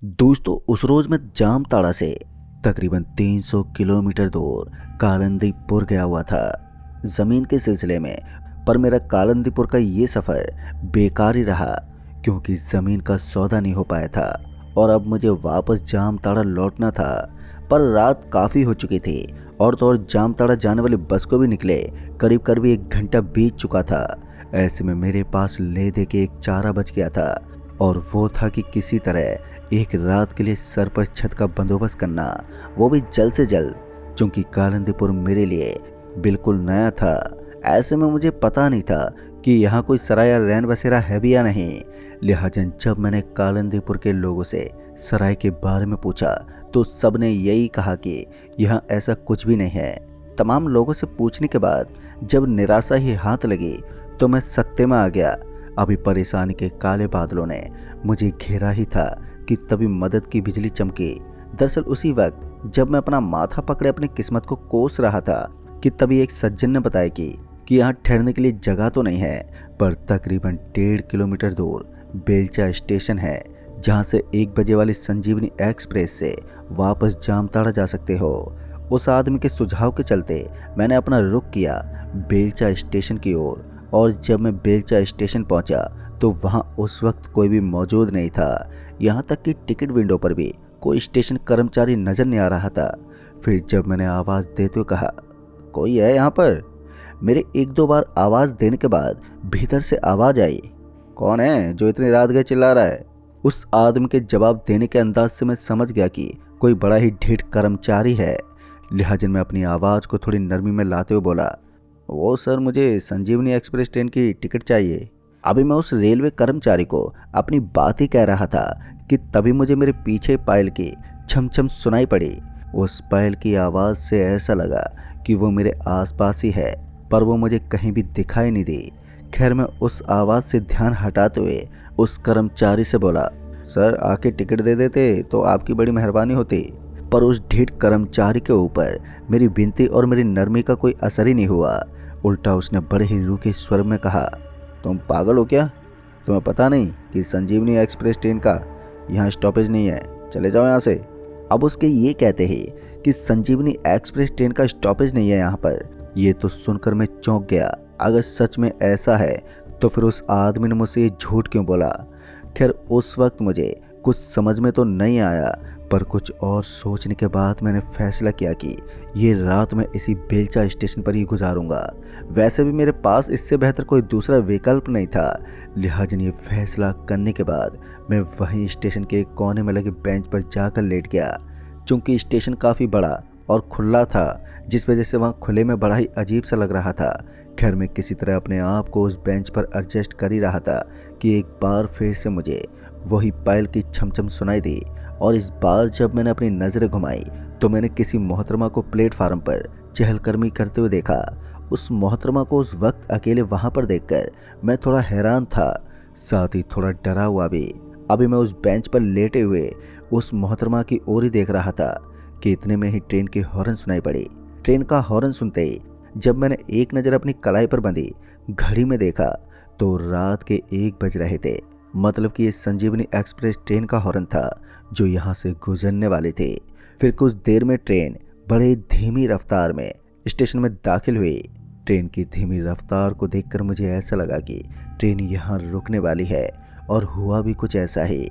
दोस्तों उस रोज मैं जामताड़ा से तकरीबन 300 किलोमीटर दूर कालंदीपुर गया हुआ था जमीन के सिलसिले में। पर मेरा कालंदीपुर का ये सफर बेकार ही रहा क्योंकि जमीन का सौदा नहीं हो पाया था और अब मुझे वापस जामताड़ा लौटना था। पर रात काफ़ी हो चुकी थी और तो और जामताड़ा जाने वाली बस को भी निकले करीब करीब 1 घंटा बीत चुका था। ऐसे में मेरे पास ले दे के एक चारा बच गया था और वो था कि किसी तरह एक रात के लिए सर पर छत का बंदोबस्त करना, वो भी जल्द से जल्द, क्योंकि कालंदीपुर मेरे लिए बिल्कुल नया था। ऐसे में मुझे पता नहीं था कि यहाँ कोई सराय या रैन बसेरा है भी या नहीं। लिहाजा जब मैंने कालंदीपुर के लोगों से सराय के बारे में पूछा तो सब ने यही कहा कि यहाँ ऐसा कुछ भी नहीं है। तमाम लोगों से पूछने के बाद जब निराशा ही हाथ लगी तो मैं सत्ते में आ गया। अभी परेशानी के काले बादलों ने मुझे घेरा ही था कि तभी मदद की बिजली चमकी। दरअसल उसी वक्त जब मैं अपना माथा पकड़े अपनी किस्मत को कोस रहा था कि तभी एक सज्जन ने बताया कि यहाँ ठहरने के लिए जगह तो नहीं है, पर तकरीबन 1.5 किलोमीटर दूर बेलचा स्टेशन है जहाँ से 1 बजे वाली संजीवनी एक्सप्रेस से वापस जामताड़ा जा सकते हो। उस आदमी के सुझाव के चलते मैंने अपना रुख किया बेलचा स्टेशन की ओर और जब मैं बेलचा स्टेशन पहुंचा तो वहां उस वक्त कोई भी मौजूद नहीं था। यहां तक कि टिकट विंडो पर भी कोई स्टेशन कर्मचारी नजर नहीं आ रहा था। फिर जब मैंने आवाज़ देते हुए कहा, कोई है यहाँ पर? मेरे 1-2 बार आवाज़ देने के बाद भीतर से आवाज़ आई, कौन है जो इतनी रात गए चिल्ला रहा है? उस आदमी के जवाब देने के अंदाज से मैं समझ गया कि कोई बड़ा ही ढीठ कर्मचारी है। लिहाजा मैं अपनी आवाज़ को थोड़ी नरमी में लाते हुए बोला, वो सर, मुझे संजीवनी एक्सप्रेस ट्रेन की टिकट चाहिए। अभी मैं उस रेलवे कर्मचारी को अपनी बात ही कह रहा था कि तभी मुझे मेरे पीछे पायल की छम छम सुनाई पड़ी। उस पायल की आवाज़ से ऐसा लगा कि वो मेरे आसपास ही है, पर वो मुझे कहीं भी दिखाई नहीं दी। खैर मैं उस आवाज़ से ध्यान हटाते हुए उस कर्मचारी से बोला, सर आके टिकट दे देते तो आपकी बड़ी मेहरबानी होती। पर उस ढीठ कर्मचारी के ऊपर मेरी विनती और मेरी नरमी का कोई असर ही नहीं हुआ। उल्टा उसने बड़े ही रूखे स्वर में कहा, तुम पागल हो क्या? तुम्हें पता नहीं कि संजीवनी एक्सप्रेस ट्रेन का यहाँ स्टॉपेज नहीं है, चले जाओ यहाँ से। अब उसके ये कहते ही कि संजीवनी एक्सप्रेस ट्रेन का स्टॉपेज नहीं है यहाँ पर, ये तो सुनकर मैं चौंक गया। अगर सच में ऐसा है तो फिर उस आदमी ने मुझसे ये झूठ क्यों बोला? खैर उस वक्त मुझे कुछ समझ में तो नहीं आया, पर कुछ और सोचने के बाद मैंने फैसला किया कि ये रात मैं इसी बेलचा स्टेशन पर ही गुजारूंगा। वैसे भी मेरे पास इससे बेहतर कोई दूसरा विकल्प नहीं था। लिहाजा ये फैसला करने के बाद मैं वहीं स्टेशन के एक कोने में लगे बेंच पर जाकर लेट गया। चूंकि स्टेशन काफ़ी बड़ा और खुला था, जिस वजह से वहाँ खुले में बड़ा ही अजीब सा लग रहा था। खैर मैं किसी तरह अपने आप को उस बेंच पर एडजस्ट कर ही रहा था कि एक बार फिर से मुझे वही पायल की छमछम सुनाई दी। और इस बार जब मैंने अपनी नज़रें घुमाई तो मैंने किसी मोहतरमा को प्लेटफार्म पर चहलकदमी करते हुए देखा। उस मोहतरमा को उस वक्त अकेले वहाँ पर देखकर मैं थोड़ा हैरान था, साथ ही थोड़ा डरा हुआ भी। अभी मैं उस बेंच पर लेटे हुए उस मोहतरमा की ओर ही देख रहा था कि इतने में ही ट्रेन की हॉर्न सुनाई पड़ी। ट्रेन का हॉर्न सुनते ही जब मैंने एक नज़र अपनी कलाई पर बंधी घड़ी में देखा तो रात के 1 बज रहे थे। मतलब कि ये संजीवनी एक्सप्रेस ट्रेन का हॉर्न था जो यहाँ से गुजरने वाली थी। फिर कुछ देर में ट्रेन बड़े धीमी रफ्तार में स्टेशन में दाखिल हुई। ट्रेन की धीमी रफ्तार को देखकर मुझे ऐसा लगा कि ट्रेन यहाँ रुकने वाली है, और हुआ भी कुछ ऐसा ही।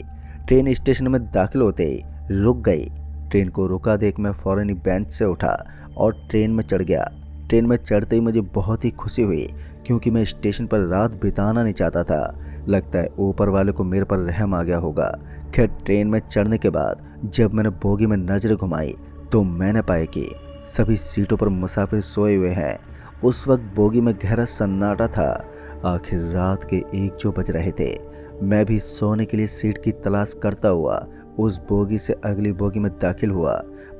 ट्रेन स्टेशन में दाखिल होते ही रुक गई। ट्रेन को रुका देख मैं फौरन ही बेंच से उठा और ट्रेन में चढ़ गया। ट्रेन में चढ़ते ही मुझे बहुत ही खुशी हुई क्योंकि मैं स्टेशन पर रात बिताना नहीं चाहता था। लगता है ऊपर वाले को मेरे पर रहम आ गया होगा। खैर ट्रेन में चढ़ने के बाद जब मैंने बोगी में नजर घुमाई तो मैंने पाया कि सभी सीटों पर मुसाफिर सोए हुए हैं। उस वक्त बोगी में गहरा सन्नाटा था। आखिर रात के 1 बज रहे थे। मैं भी सोने के लिए सीट की तलाश करता हुआ उस बोगी से अगली बोगी में दाखिल हुआ,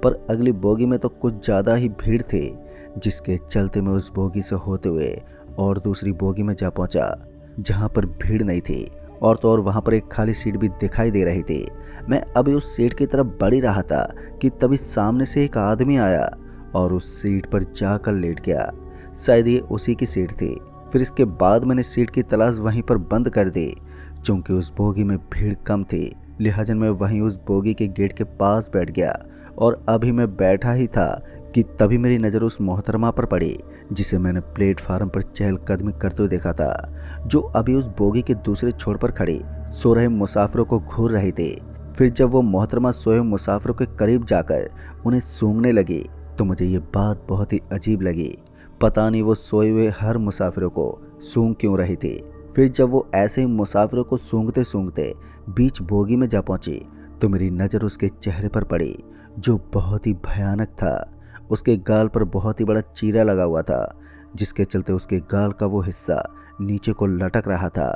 पर अगली बोगी में तो कुछ ज़्यादा ही भीड़ थी, जिसके चलते मैं उस बोगी से होते हुए और दूसरी बोगी में जा पहुंचा जहां पर भीड़ नहीं थी, और तो और वहां पर एक खाली सीट भी दिखाई दे रही थी। मैं अभी उस सीट की तरफ बढ़ ही रहा था कि तभी सामने से एक आदमी आया और उस सीट पर जाकर लेट गया। शायद ये उसी की सीट थी। फिर इसके बाद मैंने सीट की तलाश वहीं पर बंद कर दी। चूंकि उस बोगी में भीड़ कम थी, लिहाजन मैं वहीं उस बोगी के गेट के पास बैठ गया और अभी मैं बैठा ही था कि तभी मेरी नज़र उस मोहतरमा पर पड़ी जिसे मैंने प्लेटफार्म पर चहलकदमी करते हुए देखा था, जो अभी उस बोगी के दूसरे छोर पर खड़ी सो रहे मुसाफिरों को घूर रही थी। फिर जब वो मोहतरमा सोए मुसाफिरों के करीब जाकर उन्हें सूंघने लगी तो मुझे ये बात बहुत ही अजीब लगी। पता नहीं वो सोए हुए हर मुसाफिरों को सूंघ क्यों रही थी। फिर जब वो ऐसे ही मुसाफिरों को सूंघते सूंघते बीच बोगी में जा पहुंची तो मेरी नज़र उसके चेहरे पर पड़ी, जो बहुत ही भयानक था। उसके गाल पर बहुत ही बड़ा चीरा लगा हुआ था, जिसके चलते उसके गाल का वो हिस्सा नीचे को लटक रहा था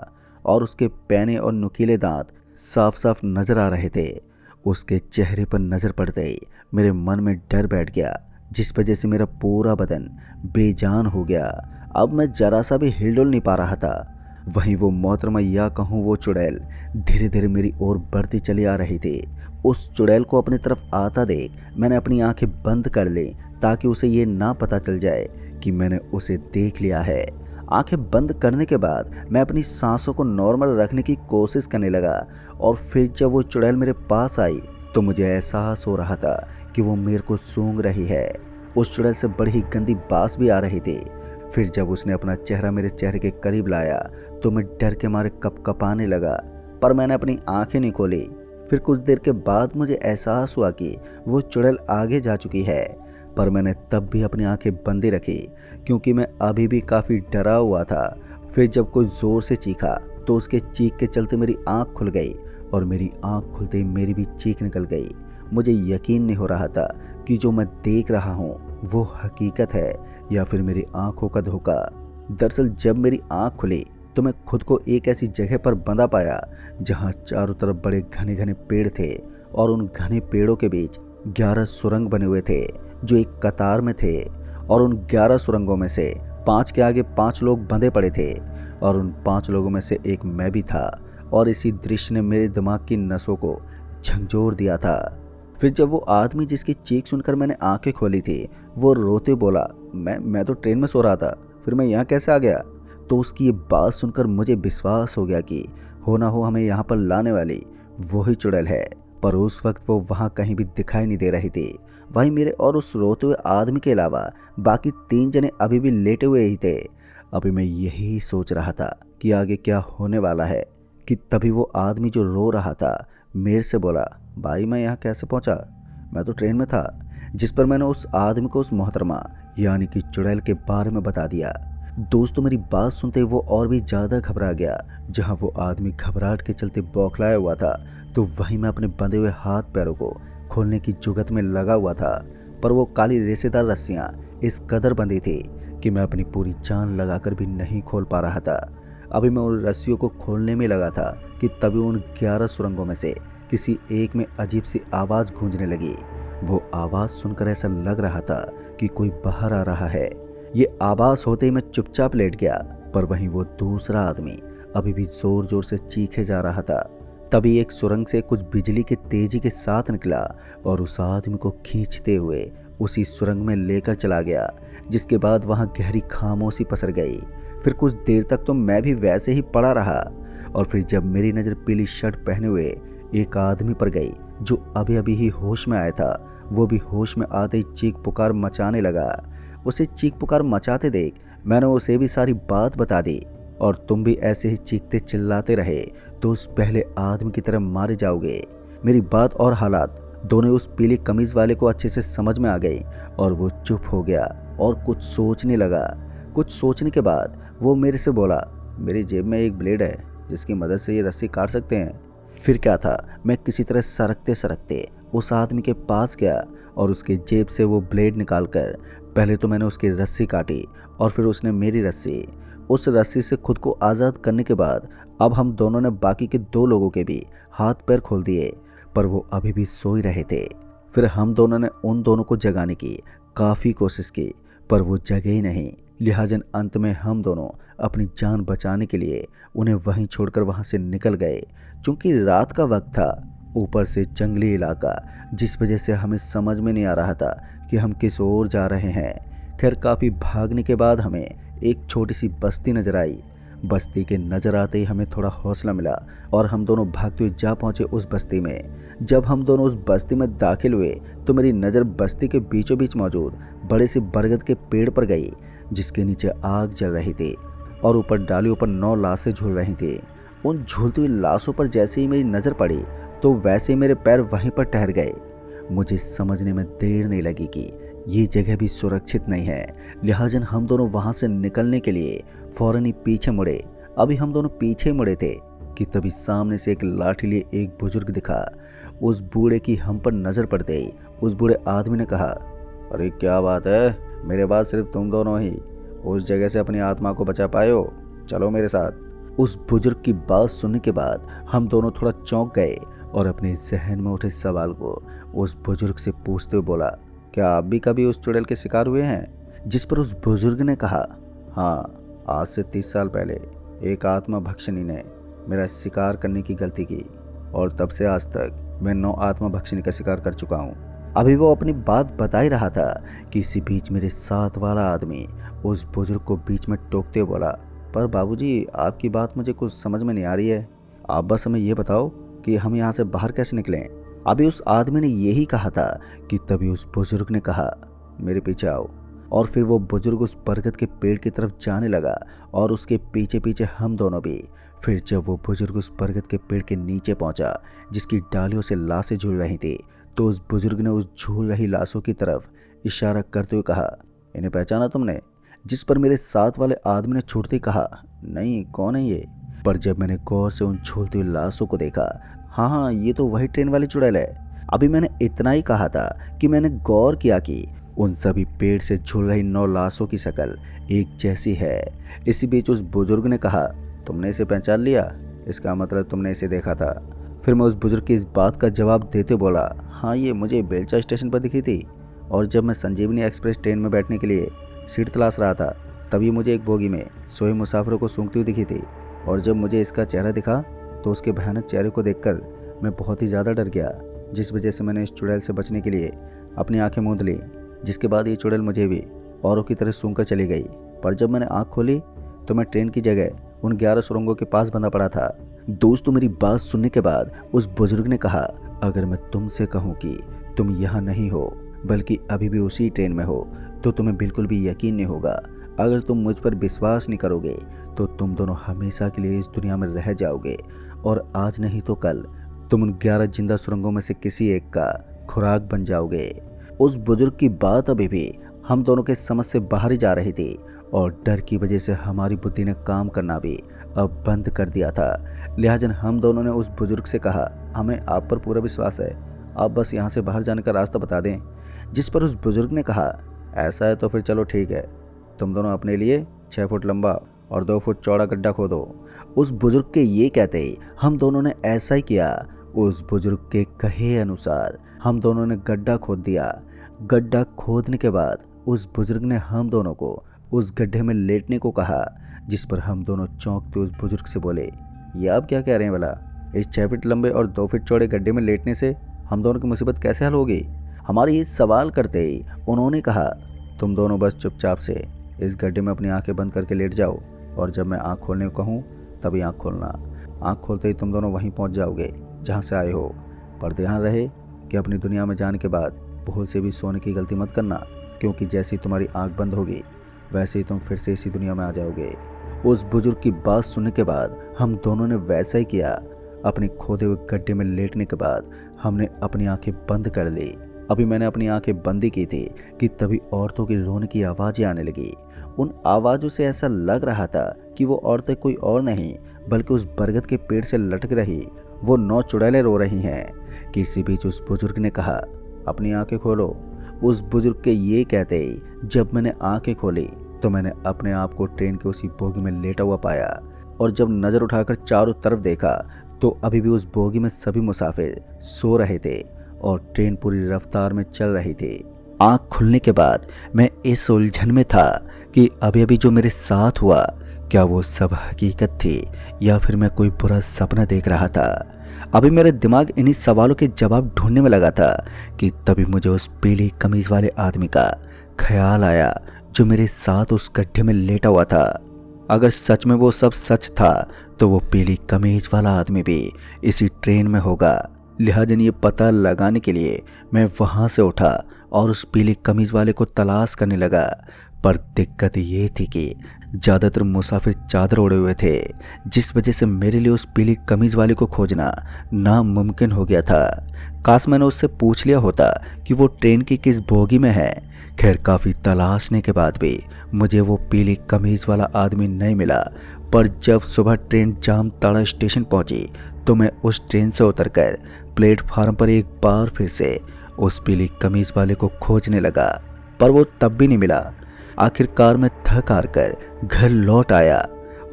और उसके पैने और नुकीले दांत साफ साफ नजर आ रहे थे। उसके चेहरे पर नजर पड़ते ही मेरे मन में डर बैठ गया, जिस वजह से मेरा पूरा बदन बेजान हो गया। अब मैं जरा सा भी हिलडुल नहीं पा रहा था। वहीं वो मोहतरमा या कहूँ वो चुड़ैल धीरे धीरे मेरी ओर बढ़ती चली आ रही थी। उस चुड़ैल को अपनी तरफ आता देख मैंने अपनी आंखें बंद कर ली ताकि उसे ये ना पता चल जाए कि मैंने उसे देख लिया है। आंखें बंद करने के बाद मैं अपनी सांसों को नॉर्मल रखने की कोशिश करने लगा और फिर जब वो चुड़ैल मेरे पास आई तो मुझे एहसास हो रहा था कि वो मेरे को सूंघ रही है। उस चुड़ैल से बड़ी ही गंदी बास भी आ रही थी। फिर जब उसने अपना चेहरा मेरे चेहरे के करीब लाया तो मैं डर के मारे कपकपाने लगा, पर मैंने अपनी आंखें नहीं खोली। फिर कुछ देर के बाद मुझे एहसास हुआ कि वो चुड़ैल आगे जा चुकी है, पर मैंने तब भी अपनी आंखें बंदी रखी क्योंकि मैं अभी भी काफ़ी डरा हुआ था। फिर जब कोई ज़ोर से चीखा तो उसके चीख के चलते मेरी आंख खुल गई और मेरी आंख खुलते ही मेरी भी चीख निकल गई। मुझे यकीन नहीं हो रहा था कि जो मैं देख रहा हूँ वो हकीकत है या फिर मेरी आंखों का धोखा। दरअसल जब मेरी आंख खुली तो मैं खुद को एक ऐसी जगह पर बंधा पाया जहाँ चारों तरफ बड़े घने घने पेड़ थे और उन घने पेड़ों के बीच 11 सुरंग बने हुए थे जो एक कतार में थे, और उन 11 सुरंगों में से 5 के आगे 5 लोग बंधे पड़े थे और उन 5 लोगों में से एक मैं भी था। और इसी दृश्य ने मेरे दिमाग की नसों को झंझोर दिया था। फिर जब वो आदमी जिसकी चीख सुनकर मैंने आंखें खोली थी वो रोते बोला, मैं तो ट्रेन में सो रहा था, फिर मैं यहाँ कैसे आ गया। तो उसकी ये बात सुनकर मुझे विश्वास हो गया कि हो ना हो हमें यहाँ पर लाने वाली वही चुड़ैल है। पर उस वक्त वो वहाँ कहीं भी दिखाई नहीं दे रही थी। वहीं मेरे और उस रोते हुए आदमी के अलावा बाकी 3 जने अभी भी लेटे हुए ही थे। अभी मैं यही सोच रहा था कि आगे क्या होने वाला है कि तभी वो आदमी जो रो रहा था मेरे से बोला, भाई मैं यहाँ कैसे पहुँचा, मैं तो ट्रेन में था। जिस पर मैंने उस आदमी को उस मोहतरमा यानी कि चुड़ैल के बारे में बता दिया। दोस्तों मेरी बात सुनते वो और भी ज़्यादा घबरा गया। जहाँ वो आदमी घबराहट के चलते बौखलाया हुआ था तो वहीं मैं अपने बंधे हुए हाथ पैरों को खोलने की जुगत में लगा हुआ था, पर वो काली रेशेदार रस्सियाँ इस कदर बंधी थी कि मैं अपनी पूरी जान लगाकर भी नहीं खोल पा रहा था। अभी मैं उन रस्सियों को खोलने में लगा था कि तभी उन 11 सुरंगों में से किसी एक में अजीब सी आवाज़ गूंजने लगी। वो आवाज़ सुनकर ऐसा लग रहा था कि कोई बाहर आ रहा है। ये आवाज़ होते ही मैं चुपचाप लेट गया, पर वहीं वो दूसरा आदमी अभी भी जोर जोर से चीखे जा रहा था। तभी एक सुरंग से कुछ बिजली के तेजी के साथ निकला और उस आदमी को खींचते हुए उसी सुरंग में लेकर चला गया, जिसके बाद वहाँ गहरी खामोशी पसर गई। फिर कुछ देर तक तो मैं भी वैसे ही पड़ा रहा और फिर जब मेरी नज़र पीली शर्ट पहने हुए एक आदमी पर गई जो अभी अभी ही होश में आया था, वो भी होश में आते ही चीख पुकार मचाने लगा। उसे चीख पुकार मचाते देख मैंने उसे भी सारी बात बता दी, और तुम भी ऐसे ही चीखते चिल्लाते रहे तो उस पहले आदमी की तरह मारे जाओगे। मेरी बात और हालात दोनों उस पीली कमीज वाले को अच्छे से समझ में आ गई और वो चुप हो गया और कुछ सोचने लगा। कुछ सोचने के बाद वो मेरे से बोला, मेरी जेब में एक ब्लेड है जिसकी मदद से ये रस्सी काट सकते हैं। फिर क्या था, मैं किसी तरह सरकते सरकते उस आदमी के पास गया और उसके जेब से वो ब्लेड निकालकर पहले तो मैंने उसकी रस्सी काटी और फिर उसने मेरी रस्सी। उस रस्सी से खुद को आज़ाद करने के बाद अब हम दोनों ने बाकी के 2 लोगों के भी हाथ पैर खोल दिए, पर वो अभी भी सो ही रहे थे। फिर हम दोनों ने उन दोनों को जगाने की काफ़ी कोशिश की, पर वो जगे ही नहीं। लिहाजन अंत में हम दोनों अपनी जान बचाने के लिए उन्हें वहीं छोड़कर वहाँ से निकल गए। चूँकि रात का वक्त था, ऊपर से जंगली इलाका, जिस वजह से हमें समझ में नहीं आ रहा था कि हम किस ओर जा रहे हैं। खैर काफ़ी भागने के बाद हमें एक छोटी सी बस्ती नजर आई। बस्ती के नजर आते ही हमें थोड़ा हौसला मिला और हम दोनों भागते हुए जा पहुंचे उस बस्ती में। जब हम दोनों उस बस्ती में दाखिल हुए तो मेरी नज़र बस्ती के बीचों बीच मौजूद बड़े से बरगद के पेड़ पर गई, जिसके नीचे आग जल रही थी और ऊपर डालियों पर 9 लाशें झूल रही थी। उन झूलती हुई लाशों पर जैसे ही मेरी नज़र पड़ी तो वैसे ही मेरे पैर वहीं पर ठहर गए। मुझे समझने में देर नहीं लगी कि ये जगह भी सुरक्षित नहीं है, लिहाजा हम दोनों वहां से निकलने के लिए फौरन ही पीछे मुड़े। अभी हम दोनों पीछे मुड़े थे कि तभी सामने से एक लाठी लिए एक बुजुर्ग दिखा। उस बूढ़े की हम पर नजर पड़ते ही उस बूढ़े आदमी ने कहा, अरे क्या बात है, मेरे बाद सिर्फ तुम दोनों ही उस जगह से अपनी आत्मा को बचा पाए हो, चलो मेरे साथ। उस बुजुर्ग की बात सुनने के बाद हम दोनों थोड़ा चौंक गए और अपने जहन में उठे सवाल को उस बुजुर्ग से पूछते हुए बोला, क्या आप भी कभी उस चुड़ैल के शिकार हुए हैं? जिस पर उस बुजुर्ग ने कहा, हाँ, आज से 30 साल पहले एक आत्मा भक्षिणी ने मेरा शिकार करने की गलती की और तब से आज तक मैं 9 आत्मा भक्षिणी का शिकार कर चुका हूँ। अभी वो अपनी बात बता ही रहा था कि इसी बीच मेरे साथ वाला आदमी उस बुजुर्ग को बीच में टोकते हुए बोला, पर बाबूजी, आपकी बात मुझे कुछ समझ में नहीं आ रही है। आप बस हमें ये बताओ कि हम यहाँ से बाहर कैसे निकलें। अभी उस आदमी ने यही कहा था कि तभी उस बुजुर्ग ने कहा, मेरे पीछे आओ। और फिर वो बुजुर्ग उस बरगद के पेड़ की तरफ जाने लगा और उसके पीछे पीछे हम दोनों भी। फिर जब वो बुजुर्ग उस बरगद के पेड़ के नीचे पहुंचा जिसकी डालियों से लाशें झूल रही थी, तो उस बुजुर्ग ने उस झूल रही लाशों की तरफ इशारा करते हुए कहा, इन्हें पहचाना तुमने? जिस पर मेरे साथ वाले आदमी ने छूटते कहा, नहीं, कौन है ये? पर जब मैंने गौर से उन झूलती हुई लाशों को देखा, हाँ, ये तो वही ट्रेन वाली चुड़ैल है। अभी मैंने इतना ही कहा था कि मैंने गौर किया कि उन सभी पेड़ से झूल रही 9 लाशों की शक्ल एक जैसी है। इसी बीच उस बुजुर्ग ने कहा, तुमने इसे पहचान लिया? इसका मतलब तुमने इसे देखा था। फिर मैं उस बुजुर्ग की इस बात का जवाब देते बोला, हाँ, ये मुझे बेलचा स्टेशन पर दिखी थी और जब मैं संजीवनी एक्सप्रेस ट्रेन में बैठने के लिए सीट तलाश रहा था तभी मुझे एक बोगी में सोए मुसाफिरों को सूंघती हुई दिखी थी। और जब मुझे इसका चेहरा दिखा तो उसके भयानक चेहरे को देखकर मैं बहुत ही ज़्यादा डर गया, जिस वजह से मैंने इस चुड़ैल से बचने के लिए अपनी आंखें मूंद ली। जिसके बाद ये चुड़ैल मुझे भी औरों की तरह सूंघ कर चली गई। पर जब मैंने आंख खोली तो मैं ट्रेन की जगह उन 11 सुरंगों के पास बंधा पड़ा था। दोस्तों, मेरी बात सुनने के बाद उस बुजुर्ग ने कहा, अगर मैं तुमसे कहूँ कि तुम यहाँ नहीं हो बल्कि अभी भी उसी ट्रेन में हो तो तुम्हें बिल्कुल भी यकीन नहीं होगा। अगर तुम मुझ पर विश्वास नहीं करोगे तो तुम दोनों हमेशा के लिए इस दुनिया में रह जाओगे और आज नहीं तो कल तुम उन 11 जिंदा सुरंगों में से किसी एक का खुराक बन जाओगे। उस बुजुर्ग की बात अभी भी हम दोनों के समझ से बाहर ही जा रही थी और डर की वजह से हमारी बुद्धि ने काम करना भी अब बंद कर दिया था। लिहाजा हम दोनों ने उस बुजुर्ग से कहा, हमें आप पर पूरा विश्वास है, आप बस यहाँ से बाहर जाने का रास्ता बता दें। जिस पर उस बुजुर्ग ने कहा, ऐसा है तो फिर चलो ठीक है, तुम दोनों अपने लिए 6 फुट लंबा और 2 फुट चौड़ा गड्ढा खोदो। उस बुजुर्ग के ये कहते ही हम दोनों ने ऐसा ही किया। उस बुजुर्ग के कहे अनुसार हम दोनों ने गड्ढा खोद दिया। गड्ढा खोदने के बाद उस बुजुर्ग ने हम दोनों को उस गड्ढे में लेटने को कहा, जिस पर हम दोनों चौंकते उस बुजुर्ग से बोले, ये आप क्या कह रहे हैं भला? इस 6 फीट लंबे और 2 फीट चौड़े गड्ढे में लेटने से हम दोनों की मुसीबत कैसे हल होगी? हमारे ये सवाल करते ही उन्होंने कहा, तुम दोनों बस चुपचाप से इस गड्ढे में अपनी आंखें बंद करके लेट जाओ और जब मैं आंख खोलने को कहूँ तभी आंख खोलना। आंख खोलते ही तुम दोनों वहीं पहुँच जाओगे जहाँ से आए हो। पर ध्यान रहे कि अपनी दुनिया में जाने के बाद भूल से भी सोने की गलती मत करना, क्योंकि जैसे ही तुम्हारी आंख बंद होगी वैसे ही तुम फिर से इसी दुनिया में आ जाओगे। उस बुजुर्ग की बात सुनने के बाद हम दोनों ने वैसा ही किया। अपने खोदे हुए गड्ढे में लेटने के बाद हमने अपनी आंखें बंद कर ली। अभी मैंने अपनी आंखें बंद की थी कि तभी औरतों की रोने की आवाज़ें आने लगी। उन आवाज़ों से ऐसा लग रहा था कि वो औरतें कोई और नहीं बल्कि उस बरगद के पेड़ से लटक रही वो 9 चुड़ैलें रो रही हैं। किसी बीच उस बुजुर्ग ने कहा, अपनी आंखें खोलो। उस बुजुर्ग के ये कहते ही जब मैंने आंखें खोली तो मैंने अपने आप को ट्रेन के उसी बोगी में लेटा हुआ पाया और जब नज़र उठाकर चारों तरफ देखा तो अभी भी उस बोगी में सभी मुसाफिर सो रहे थे और ट्रेन पूरी रफ्तार में चल रही थी। आंख खुलने के बाद मैं इस उलझन में था कि अभी अभी जो मेरे साथ हुआ क्या वो सब हकीकत थी या फिर मैं कोई बुरा सपना देख रहा था। अभी मेरे दिमाग इन्हीं सवालों के जवाब ढूंढने में लगा था कि तभी मुझे उस पीली कमीज वाले आदमी का ख्याल आया जो मेरे साथ उस गड्ढे में लेटा हुआ था। अगर सच में वो सब सच था तो वो पीली कमीज वाला आदमी भी इसी ट्रेन में होगा। लिहाजा ये पता लगाने के लिए मैं वहां से उठा और उस पीली कमीज वाले को तलाश करने लगा। पर दिक्कत ये थी कि ज़्यादातर मुसाफिर चादर ओढ़े हुए थे, जिस वजह से मेरे लिए उस पीली कमीज वाले को खोजना नामुमकिन हो गया था। काश मैंने उससे पूछ लिया होता कि वो ट्रेन की किस बोगी में है। खैर काफ़ी तलाशने के बाद भी मुझे वो पीली कमीज वाला आदमी नहीं मिला। पर जब सुबह ट्रेन जामताड़ा स्टेशन पहुंची तो मैं उस ट्रेन से उतरकर प्लेटफार्म पर एक बार फिर से उस पीली कमीज वाले को खोजने लगा, पर वो तब भी नहीं मिला। आखिरकार मैं थक हार कर घर लौट आया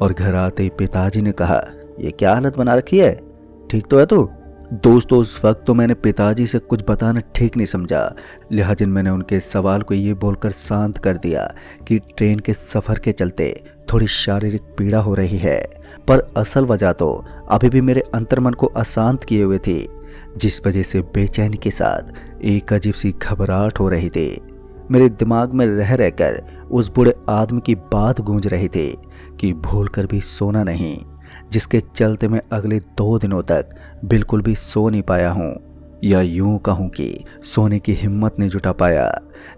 और घर आते ही पिताजी ने कहा, ये क्या हालत बना रखी है, ठीक तो है तू? दोस्तों उस वक्त तो मैंने पिताजी से कुछ बताना ठीक नहीं समझा, लिहाजा मैंने उनके सवाल को ये बोलकर शांत कर दिया कि ट्रेन के सफ़र के चलते थोड़ी शारीरिक पीड़ा हो रही है। पर असल वजह तो अभी भी मेरे अंतर्मन को अशांत किए हुए थी, जिस वजह से बेचैनी के साथ एक अजीब सी घबराहट हो रही थी। मेरे दिमाग में रह रहकर उस बूढ़े आदमी की बात गूंज रही थी कि भूल कर भी सोना नहीं, जिसके चलते मैं अगले 2 दिनों तक बिल्कुल भी सो नहीं पाया हूँ, या यूं कहूँ कि सोने की हिम्मत नहीं जुटा पाया।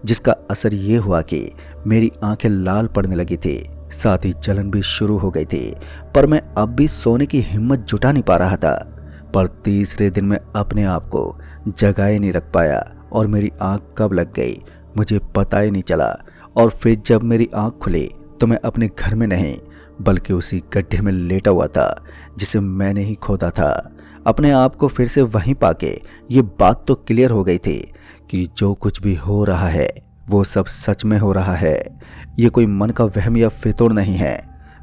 जिसका असर ये हुआ कि मेरी आंखें लाल पड़ने लगी थी, साथ ही जलन भी शुरू हो गई थी। पर मैं अब भी सोने की हिम्मत जुटा नहीं पा रहा था। पर तीसरे दिन मैं अपने आप को जगाए नहीं रख पाया और मेरी आंख कब लग गई मुझे पता ही नहीं चला। और फिर जब मेरी आंख खुली तो मैं अपने घर में नहीं बल्कि उसी गड्ढे में लेटा हुआ था जिसे मैंने ही खोदा था। अपने आप को फिर से वहीं पाके ये बात तो क्लियर हो गई थी कि जो कुछ भी हो रहा है वो सब सच में हो रहा है, ये कोई मन का वहम या फितूर नहीं है।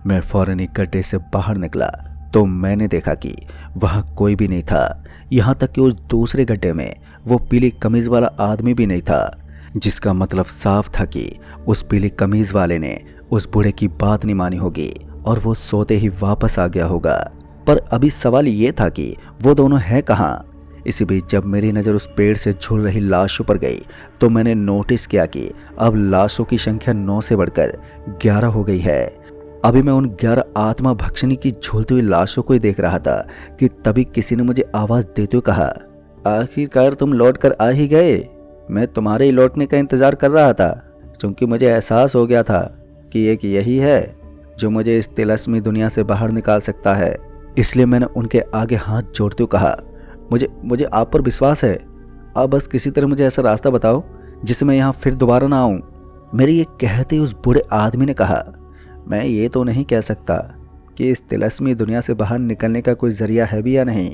मैं फौरन ही गड्ढे से बाहर निकला तो मैंने देखा कि वहाँ कोई भी नहीं था। यहाँ तक कि उस दूसरे गड्ढे में वो पीली कमीज वाला आदमी भी नहीं था, जिसका मतलब साफ था कि उस पीली कमीज वाले ने उस बूढ़े की बात नहीं मानी होगी और वो सोते ही वापस आ गया होगा। पर अभी सवाल ये था कि वो दोनों हैं कहाँ। इसी बीच जब मेरी नज़र उस पेड़ से झूल रही लाशों पर गई तो मैंने नोटिस किया कि अब लाशों की संख्या 9 से बढ़कर 11 हो गई है। अभी मैं उन 11 आत्मा भक्षणी की झूलती हुई लाशों को ही देख रहा था कि तभी किसी ने मुझे आवाज़ देते हुए कहा, आखिरकार तुम लौट कर आ ही गए। मैं तुम्हारे ही लौटने का इंतज़ार कर रहा था, क्योंकि मुझे एहसास हो गया था कि एक यही है जो मुझे इस तिलस्मी दुनिया से बाहर निकाल सकता है। इसलिए मैंने उनके आगे हाथ जोड़ते हुए कहा, मुझे आप पर विश्वास है। आप बस किसी तरह मुझे ऐसा रास्ता बताओ जिससे मैं यहाँ फिर दोबारा ना आऊँ। मेरे ये कहते उस बूढ़े आदमी ने कहा, मैं ये तो नहीं कह सकता कि इस तिलस्मी दुनिया से बाहर निकलने का कोई जरिया है भी या नहीं,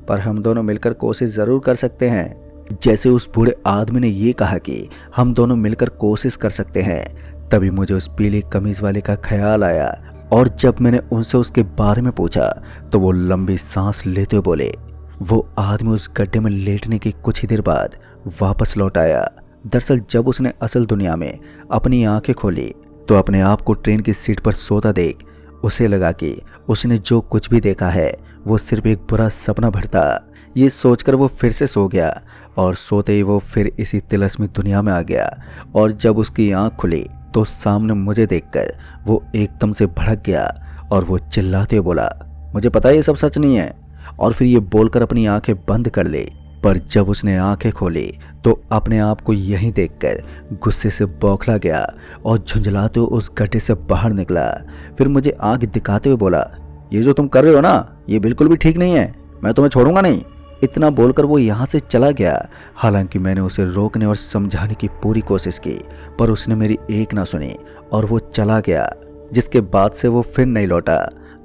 पर हम दोनों मिलकर कोशिश ज़रूर कर सकते हैं। जैसे उस बूढ़े आदमी ने ये कहा कि हम दोनों मिलकर कोशिश कर सकते हैं, तभी मुझे उस पीली कमीज वाले का ख्याल आया। और जब मैंने उनसे उसके बारे में पूछा तो वो लंबी सांस लेते हुए बोले, वो आदमी उस गड्ढे में लेटने की कुछ ही देर बाद वापस लौट आया। दरअसल जब उसने असल दुनिया में अपनी आंखें खोली तो अपने आप को ट्रेन की सीट पर सोता देख उसे लगा कि उसने जो कुछ भी देखा है वो सिर्फ एक बुरा सपना भर था। ये सोचकर वो फिर से सो गया और सोते ही वो फिर इसी तिलस्मी दुनिया में आ गया। और जब उसकी आंख खुली तो सामने मुझे देखकर वो एकदम से भड़क गया और वो चिल्लाते हुए बोला, मुझे पता है ये सब सच नहीं है। और फिर ये बोलकर अपनी आंखें बंद कर ली। पर जब उसने आंखें खोली तो अपने आप को यहीं देखकर गुस्से से बौखला गया और झुंझलाते हुए उस गड्ढे से बाहर निकला। फिर मुझे आंख दिखाते हुए बोला, ये जो तुम कर रहे हो ना, ये बिल्कुल भी ठीक नहीं है, मैं तुम्हें छोड़ूंगा नहीं। इतना बोलकर वो यहाँ से चला गया। हालांकि मैंने उसे रोकने और समझाने की पूरी कोशिश की, पर उसने मेरी एक ना सुनी और वो चला गया, जिसके बाद से वो फिर नहीं लौटा।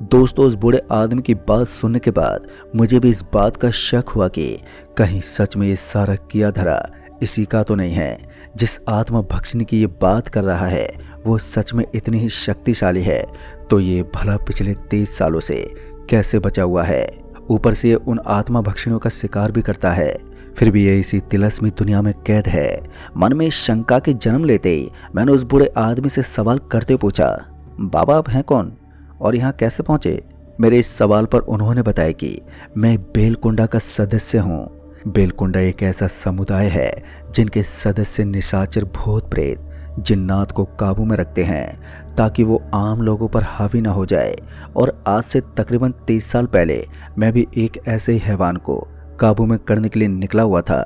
दोस्तों उस बूढ़े आदमी की बात सुनने के बाद मुझे भी इस बात का शक हुआ कि कहीं सच में ये सारा किया धरा इसी का तो नहीं है। जिस आत्मा भक्षणी की ये बात कर रहा है वो सच में इतनी ही शक्तिशाली है, तो ये भला पिछले 23 सालों से कैसे बचा हुआ है। ऊपर से ये उन आत्मा भक्षणियों का शिकार भी करता है, फिर भी ये इसी तिलस्मी दुनिया में कैद है। मन में शंका के जन्म लेते ही मैंने उस बूढ़े आदमी से सवाल करते पूछा, बाबा आप हैं कौन और यहाँ कैसे पहुँचे? मेरे इस सवाल पर उन्होंने बताया कि मैं बेलकुंडा का सदस्य हूँ। बेलकुंडा एक ऐसा समुदाय है जिनके सदस्य निशाचर भूत प्रेत जिन्नात को काबू में रखते हैं ताकि वो आम लोगों पर हावी ना हो जाए। और आज से तकरीबन 30 साल पहले मैं भी एक ऐसे ही हैवान को काबू में करने के लिए निकला हुआ था।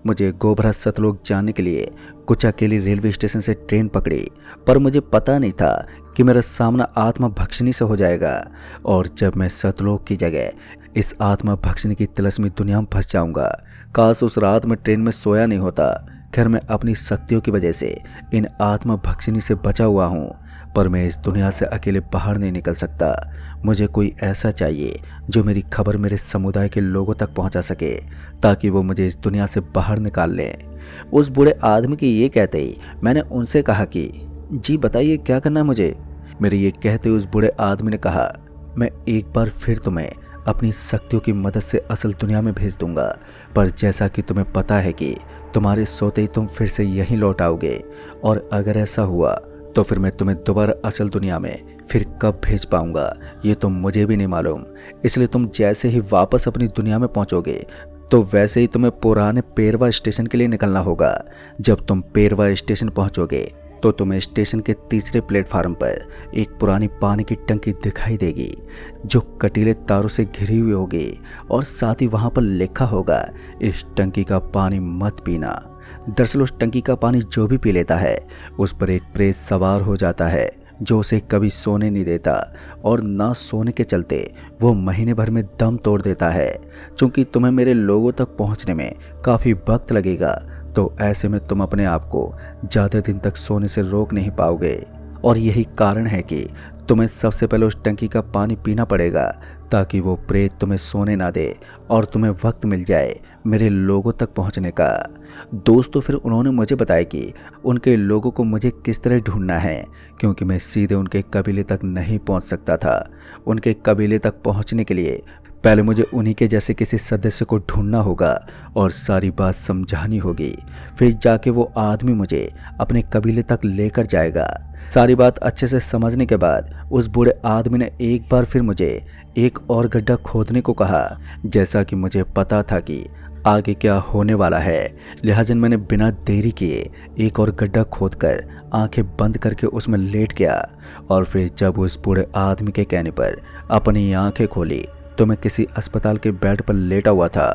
मुझे गोबरा सतलोक जाने के लिए कुछ अकेली रेलवे स्टेशन से ट्रेन पकड़ी, पर मुझे पता नहीं था कि मेरा सामना आत्मा भक्षिणी से हो जाएगा और जब मैं सतलोक की जगह इस आत्मा भक्षिणी की तिलस्मी दुनिया में फंस जाऊंगा। काश उस रात में ट्रेन में सोया नहीं होता। खैर, मैं अपनी शक्तियों की वजह से इन आत्मा भक्षिणी से बचा हुआ हूँ, पर मैं इस दुनिया से अकेले बाहर नहीं निकल सकता। मुझे कोई ऐसा चाहिए जो मेरी खबर मेरे समुदाय के लोगों तक पहुंचा सके ताकि वो मुझे इस दुनिया से बाहर निकाल लें। उस बूढ़े आदमी के ये कहते ही मैंने उनसे कहा कि जी बताइए क्या करना है मुझे। मेरे ये कहते उस बूढ़े आदमी ने कहा, मैं एक बार फिर तुम्हें अपनी शक्तियों की मदद से असल दुनिया में भेज दूंगा, पर जैसा कि तुम्हें पता है कि तुम्हारे सोते ही तुम फिर से यहीं लौट आओगे, और अगर ऐसा हुआ तो फिर मैं तुम्हें दोबारा असल दुनिया में फिर कब भेज पाऊंगा ये तो मुझे भी नहीं मालूम। इसलिए तुम जैसे ही वापस अपनी दुनिया में पहुंचोगे तो वैसे ही तुम्हें पुराने पेरवा स्टेशन के लिए निकलना होगा। जब तुम पेरवा स्टेशन पहुंचोगे तो तुम्हें स्टेशन के तीसरे प्लेटफार्म पर एक पुरानी पानी की टंकी दिखाई देगी जो कटीले तारों से घिरी हुई होगी, और साथ ही वहां पर लिखा होगा, इस टंकी का पानी मत पीना। दरअसल उस टंकी का पानी जो भी पी लेता है उस पर एक प्रेत सवार हो जाता है जो उसे कभी सोने नहीं देता, और ना सोने के चलते वो महीने भर में दम तोड़ देता है। चूंकि तुम्हें मेरे लोगों तक पहुंचने में काफ़ी वक्त लगेगा, तो ऐसे में तुम अपने आप को ज़्यादा दिन तक सोने से रोक नहीं पाओगे, और यही कारण है कि तुम्हें सबसे पहले उस टंकी का पानी पीना पड़ेगा ताकि वो प्रेत तुम्हें सोने ना दे और तुम्हें वक्त मिल जाए मेरे लोगों तक पहुंचने का। दोस्तों, फिर उन्होंने मुझे बताया कि उनके लोगों को मुझे किस तरह ढूंढना है, क्योंकि मैं सीधे उनके कबीले तक नहीं पहुंच सकता था। उनके कबीले तक पहुंचने के लिए पहले मुझे उन्हीं के जैसे किसी सदस्य को ढूंढना होगा और सारी बात समझानी होगी, फिर जाके वो आदमी मुझे अपने कबीले तक लेकर जाएगा। सारी बात अच्छे से समझने के बाद उस बूढ़े आदमी ने एक बार फिर मुझे एक और गड्ढा खोदने को कहा। जैसा कि मुझे पता था कि आगे क्या होने वाला है, लिहाजा मैंने बिना देरी किए एक और गड्ढा खोदकर आंखें बंद करके उसमें लेट गया, और फिर जब उस बूढ़े आदमी के कहने पर अपनी आंखें खोली तो मैं किसी अस्पताल के बेड पर लेटा हुआ था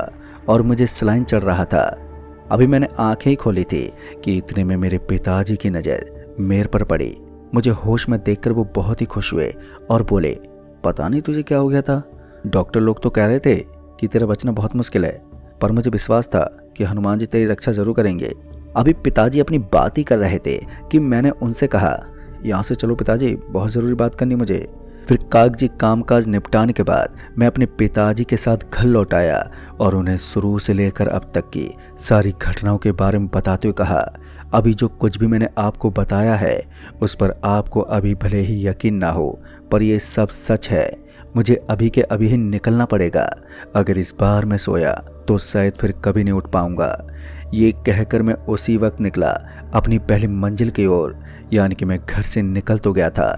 और मुझे सलाइन चढ़ रहा था। अभी मैंने आंखें ही खोली थी कि इतने में मेरे पिताजी की नज़र मेरे पर पड़ी। मुझे होश में देखकर वो बहुत ही खुश हुए और बोले, पता नहीं तुझे क्या हो गया था। डॉक्टर लोग तो कह रहे थे कि तेरा बचना बहुत मुश्किल है, पर मुझे विश्वास था कि हनुमान जी तेरी रक्षा जरूर करेंगे। अभी पिताजी अपनी बात ही कर रहे थे कि मैंने उनसे कहा, यहाँ से चलो पिताजी, बहुत ज़रूरी बात करनी मुझे। फिर कागजी कामकाज निपटाने के बाद मैं अपने पिताजी के साथ घर लौट आया और उन्हें शुरू से लेकर अब तक की सारी घटनाओं के बारे में बताते हुए कहा, अभी जो कुछ भी मैंने आपको बताया है उस पर आपको अभी भले ही यकीन ना हो, पर यह सब सच है। मुझे अभी के अभी ही निकलना पड़ेगा। अगर इस बार मैं सोया तो शायद फिर कभी नहीं उठ पाऊंगा। ये कहकर मैं उसी वक्त निकला अपनी पहली मंजिल की ओर। यानी कि मैं घर से निकल तो गया था,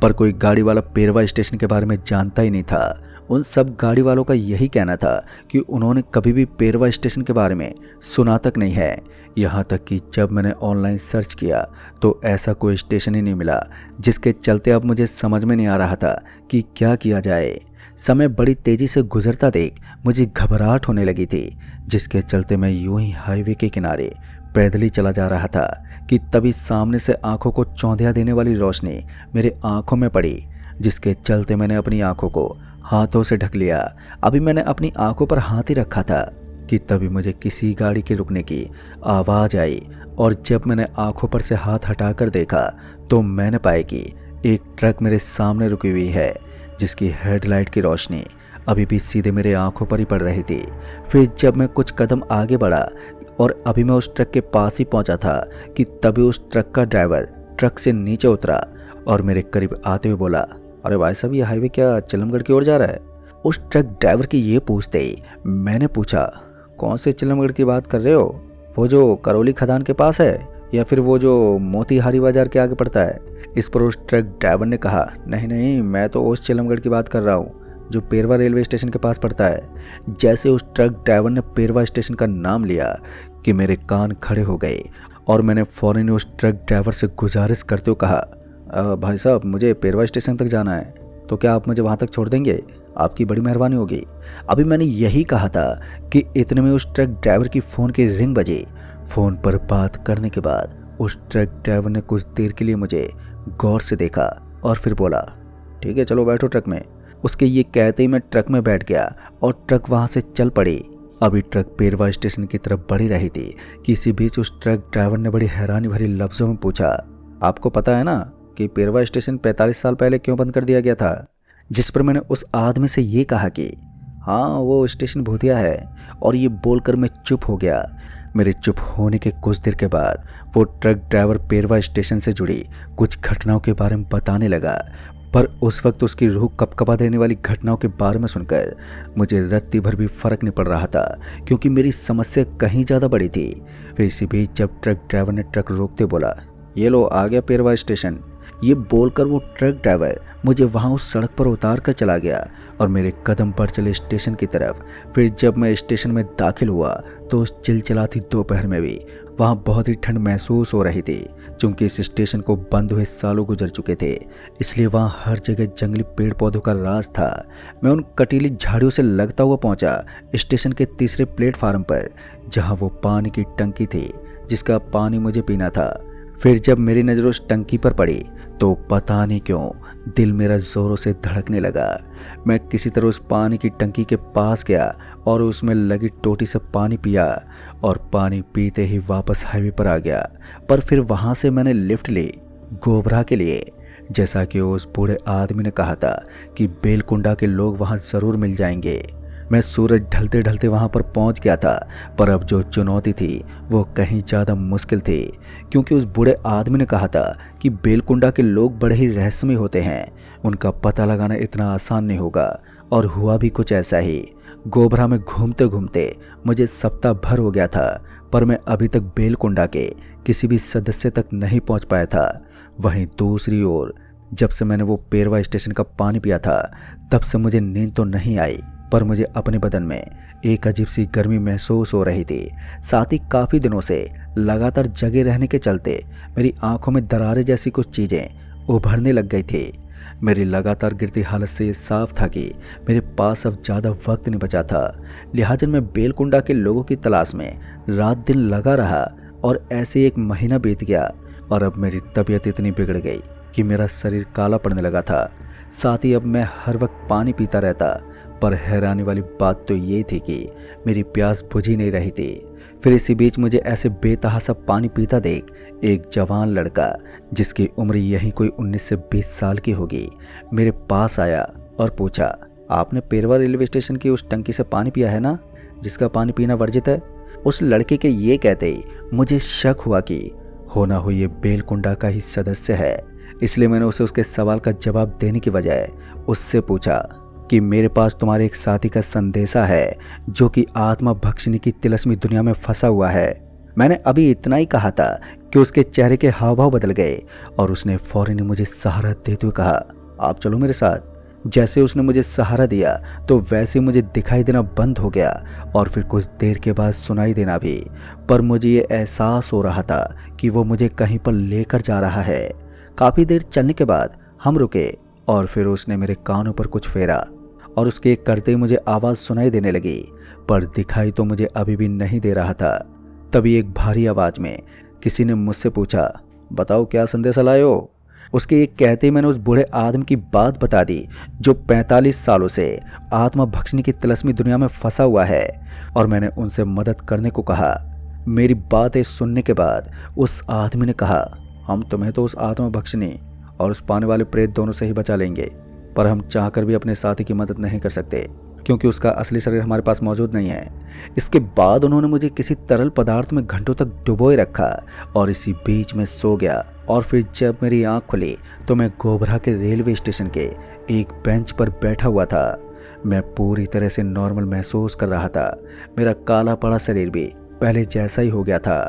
पर कोई गाड़ी वाला पेरवा स्टेशन के बारे में जानता ही नहीं था। उन सब गाड़ी वालों का यही कहना था कि उन्होंने कभी भी पेरवा स्टेशन के बारे में सुना तक नहीं है। यहाँ तक कि जब मैंने ऑनलाइन सर्च किया तो ऐसा कोई स्टेशन ही नहीं मिला, जिसके चलते अब मुझे समझ में नहीं आ रहा था कि क्या किया जाए। समय बड़ी तेज़ी से गुजरता देख मुझे घबराहट होने लगी थी, जिसके चलते मैं यूं ही हाईवे के किनारे पैदल ही चला जा रहा था कि तभी सामने से आंखों को चौंधिया देने वाली रोशनी मेरे आंखों में पड़ी, जिसके चलते मैंने अपनी आंखों को हाथों से ढक लिया। अभी मैंने अपनी आंखों पर हाथ ही रखा था कि तभी मुझे किसी गाड़ी के रुकने की आवाज़ आई, और जब मैंने आंखों पर से हाथ हटाकर देखा तो मैंने पाया कि एक ट्रक मेरे सामने रुकी हुई है, जिसकी हेडलाइट की रोशनी अभी भी सीधे मेरे आंखों पर ही पड़ रही थी। फिर जब मैं कुछ कदम आगे बढ़ा और अभी मैं उस ट्रक के पास ही पहुंचा था कि तभी उस ट्रक का ड्राइवर ट्रक से नीचे उतरा और मेरे करीब आते हुए बोला, अरे भाई साहब, ये हाईवे क्या चिलमगढ़ की ओर जा रहा है? उस ट्रक ड्राइवर की ये पूछते ही मैंने पूछा, कौन से चिलमगढ़ की बात कर रहे हो? वो जो करौली खदान के पास है या फिर वो जो मोतीहारी बाजार के आगे पड़ता है? इस पर उस ट्रक ड्राइवर ने कहा, नहीं नहीं, मैं तो उस चिलमगढ़ की बात कर रहा हूँ जो पेरवा रेलवे स्टेशन के पास पड़ता है। जैसे उस ट्रक ड्राइवर ने पेरवा स्टेशन का नाम लिया कि मेरे कान खड़े हो गए और मैंने फौरन उस ट्रक ड्राइवर से गुजारिश करते हुए कहा, भाई साहब मुझे पेरवा स्टेशन तक जाना है, तो क्या आप मुझे वहाँ तक छोड़ देंगे? आपकी बड़ी मेहरबानी होगी। अभी मैंने यही कहा था कि इतने में उस ट्रक ड्राइवर की फ़ोन की रिंग बजी। फ़ोन पर बात करने के बाद उस ट्रक ड्राइवर ने कुछ देर के लिए मुझे गौर से देखा और फिर बोला, ठीक है चलो बैठो ट्रक में। उसके ये कहते ही मैं ट्रक में बैठ गया और ट्रक वहाँ से चल पड़ी। अभी ट्रक पेरवा स्टेशन की तरफ बढ़ी रही थी कि इसी बीच उस ट्रक ड्राइवर ने बड़ी हैरानी भरी लफ्ज़ों में पूछा, आपको पता है ना कि पेरवा स्टेशन 45 साल पहले क्यों बंद कर दिया गया था? जिस पर मैंने उस आदमी से ये कहा कि हाँ वो स्टेशन भूतिया है, और ये बोलकर मैं चुप हो गया। मेरे चुप होने के कुछ देर के बाद वो ट्रक ड्राइवर पेरवा स्टेशन से जुड़ी कुछ घटनाओं के बारे में बताने लगा, पर उस वक्त उसकी रूह कपकपा देने वाली घटनाओं के बारे में सुनकर मुझे रत्ती भर भी फर्क नहीं पड़ रहा था, क्योंकि मेरी समस्या कहीं ज़्यादा बड़ी थी। फिर इसी बीच जब ट्रक ड्राइवर ने ट्रक रोकते बोला, ये लो आ गया पेरवा स्टेशन। ये बोलकर वो ट्रक ड्राइवर मुझे वहाँ उस सड़क पर उतार कर चला गया और मेरे कदम बढ़ चले स्टेशन की तरफ। फिर जब मैं स्टेशन में दाखिल हुआ तो उस चिलचिलाती दोपहर में भी वहाँ बहुत ही ठंड महसूस हो रही थी। चूंकि इस स्टेशन को बंद हुए सालों गुजर चुके थे, इसलिए वहाँ हर जगह जंगली पेड़ पौधों का राज था। मैं उन कटीली झाड़ियों से लगता हुआ पहुँचा स्टेशन के तीसरे प्लेटफार्म पर, जहाँ वो पानी की टंकी थी जिसका पानी मुझे पीना था। फिर जब मेरी नज़र उस टंकी पर पड़ी तो पता नहीं क्यों दिल मेरा ज़ोरों से धड़कने लगा। मैं किसी तरह उस पानी की टंकी के पास गया और उसमें लगी टोटी से पानी पिया, और पानी पीते ही वापस हाईवे पर आ गया। पर फिर वहाँ से मैंने लिफ्ट ली गोबरा के लिए। जैसा कि उस बूढ़े आदमी ने कहा था कि बेलकुंडा के लोग वहाँ ज़रूर मिल जाएंगे। मैं सूरज ढलते ढलते वहाँ पर पहुँच गया था, पर अब जो चुनौती थी वो कहीं ज़्यादा मुश्किल थी, क्योंकि उस बूढ़े आदमी ने कहा था कि बेलकुंडा के लोग बड़े ही रहस्यमय होते हैं, उनका पता लगाना इतना आसान नहीं होगा। और हुआ भी कुछ ऐसा ही। गोबरा में घूमते घूमते मुझे सप्ताह भर हो गया था, पर मैं अभी तक बेलकुंडा के किसी भी सदस्य तक नहीं पहुँच पाया था। वहीं दूसरी ओर जब से मैंने वो पेरवा स्टेशन का पानी पिया था, तब से मुझे नींद तो नहीं आई, पर मुझे अपने बदन में एक अजीब सी गर्मी महसूस हो रही थी। साथ ही काफ़ी दिनों से लगातार जगे रहने के चलते मेरी आंखों में दरारें जैसी कुछ चीज़ें उभरने लग गई थी। मेरी लगातार गिरती हालत से ये साफ था कि मेरे पास अब ज़्यादा वक्त नहीं बचा था। लिहाजा मैं बेलकुंडा के लोगों की तलाश में रात दिन लगा रहा, और ऐसे एक महीना बीत गया और अब मेरी तबीयत इतनी बिगड़ गई कि मेरा शरीर काला पड़ने लगा था। साथ ही अब मैं हर वक्त पानी पीता रहता, पर हैरानी वाली बात तो ये थी कि मेरी प्यास बुझ ही नहीं रही थी। फिर इसी बीच मुझे ऐसे बेतहासा पानी पीता देख एक जवान लड़का, जिसकी उम्र यही कोई 19 से 20 साल की होगी, मेरे पास आया और पूछा, आपने पेरवा रेलवे स्टेशन की उस टंकी से पानी पिया है ना, जिसका पानी पीना वर्जित है? उस लड़के के ये कहते ही मुझे शक हुआ कि होना हो ये बेलकुंडा का ही सदस्य है। इसलिए मैंने उसे उसके सवाल का जवाब देने की बजाय उससे पूछा कि मेरे पास तुम्हारे एक साथी का संदेशा है जो कि आत्मा भक्षिणी की तिलस्मी दुनिया में फंसा हुआ है। मैंने अभी इतना ही कहा था कि उसके चेहरे के हाव भाव बदल गए और उसने फौरन ही मुझे सहारा देते हुए कहा, आप चलो मेरे साथ। जैसे उसने मुझे सहारा दिया तो वैसे मुझे दिखाई देना बंद हो गया और फिर कुछ देर के बाद सुनाई देना भी। पर मुझे ये एहसास हो रहा था कि वो मुझे कहीं पर लेकर जा रहा है। काफ़ी देर चलने के बाद हम रुके और फिर उसने मेरे कानों पर कुछ फेरा और उसके करते ही मुझे आवाज़ सुनाई देने लगी, पर दिखाई तो मुझे अभी भी नहीं दे रहा था। तभी एक भारी आवाज़ में किसी ने मुझसे पूछा, बताओ क्या संदेशा लाए हो? उसके एक कहते ही मैंने उस बूढ़े आदमी की बात बता दी जो 45 सालों से आत्मा भक्षिणी की तिलस्मी दुनिया में फंसा हुआ है, और मैंने उनसे मदद करने को कहा। मेरी बातें सुनने के बाद उस आदमी ने कहा, हम तुम्हें तो उस आत्मा भक्षिणी और उस पाने वाले प्रेत दोनों से ही बचा लेंगे, पर हम चाहकर भी अपने साथी की मदद नहीं कर सकते क्योंकि उसका असली शरीर हमारे पास मौजूद नहीं है। इसके बाद उन्होंने मुझे किसी तरल पदार्थ में घंटों तक डुबोए रखा और इसी बीच में सो गया। और फिर जब मेरी आंख खुली तो मैं गोबरा के रेलवे स्टेशन के एक बेंच पर बैठा हुआ था। मैं पूरी तरह से नॉर्मल महसूस कर रहा था। मेरा काला पड़ा शरीर भी पहले जैसा ही हो गया था।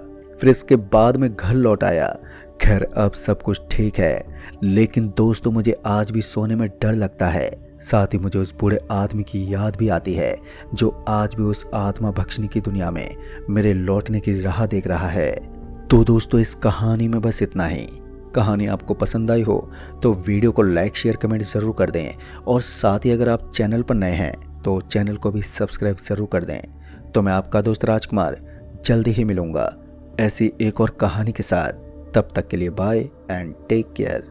फिर इसके बाद मैं घर लौट आया। खैर अब सब कुछ ठीक है, लेकिन दोस्तों मुझे आज भी सोने में डर लगता है। साथ ही मुझे उस बूढ़े आदमी की याद भी आती है जो आज भी उस आत्मा भक्षिणी की दुनिया में मेरे लौटने की राह देख रहा है। तो दोस्तों इस कहानी में बस इतना ही। कहानी आपको पसंद आई हो तो वीडियो को लाइक शेयर कमेंट ज़रूर कर दें, और साथ ही अगर आप चैनल पर नए हैं तो चैनल को भी सब्सक्राइब ज़रूर कर दें। तो मैं आपका दोस्त राजकुमार जल्दी ही मिलूँगा ऐसी एक और कहानी के साथ। तब तक के लिए बाय एंड टेक केयर।